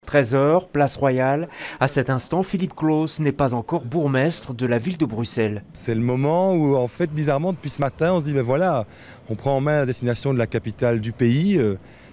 13h, place Royale. À cet instant, Philippe Claus n'est pas encore bourgmestre de la ville de Bruxelles. C'est le moment où, en fait, bizarrement, depuis ce matin, on se dit, ben voilà, on prend en main la destination de la capitale du pays.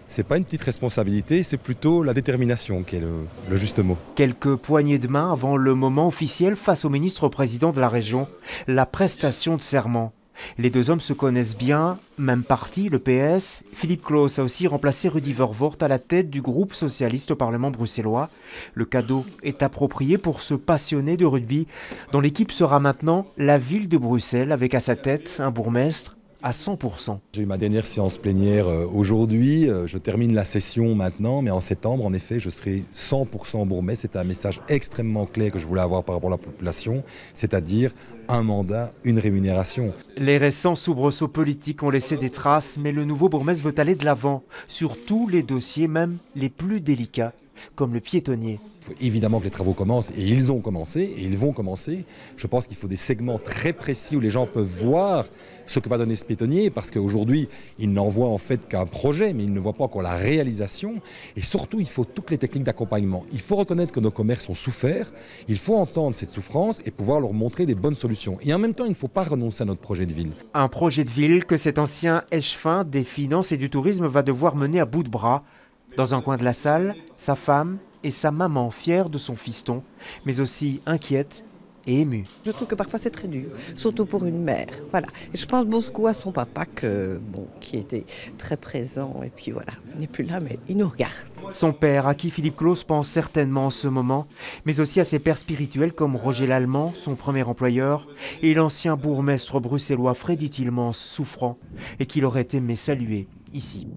C'est pas une petite responsabilité, c'est plutôt la détermination qui est le juste mot. Quelques poignées de main avant le moment officiel face au ministre-président de la région, la prestation de serment. Les deux hommes se connaissent bien, même parti, le PS. Philippe Claus a aussi remplacé Rudy Vervoort à la tête du groupe socialiste au Parlement bruxellois. Le cadeau est approprié pour ce passionné de rugby, dont l'équipe sera maintenant la ville de Bruxelles, avec à sa tête un bourgmestre à 100%. J'ai eu ma dernière séance plénière aujourd'hui, je termine la session maintenant, mais en septembre, en effet, je serai 100% bourgmestre. C'était un message extrêmement clair que je voulais avoir par rapport à la population, c'est-à-dire un mandat, une rémunération. Les récents soubresauts politiques ont laissé des traces, mais le nouveau bourgmestre veut aller de l'avant, sur tous les dossiers, même les plus délicats, comme le piétonnier. Il faut évidemment que les travaux commencent, et ils ont commencé, et ils vont commencer. Je pense qu'il faut des segments très précis où les gens peuvent voir ce que va donner ce piétonnier, parce qu'aujourd'hui, ils n'en voient en fait qu'un projet, mais ils ne voient pas encore la réalisation. Et surtout, il faut toutes les techniques d'accompagnement. Il faut reconnaître que nos commerces ont souffert, il faut entendre cette souffrance et pouvoir leur montrer des bonnes solutions. Et en même temps, il ne faut pas renoncer à notre projet de ville. Un projet de ville que cet ancien échevin des finances et du tourisme va devoir mener à bout de bras. Dans un coin de la salle, sa femme et sa maman fière de son fiston, mais aussi inquiète et émue. Je trouve que parfois c'est très dur, surtout pour une mère. Voilà. Et je pense beaucoup à son papa qui était très présent et puis voilà, il n'est plus là mais il nous regarde. Son père, à qui Philippe Claus pense certainement en ce moment, mais aussi à ses pères spirituels comme Roger Lallemand, son premier employeur, et l'ancien bourgmestre bruxellois Freddy Tillmans, souffrant, et qu'il aurait aimé saluer ici.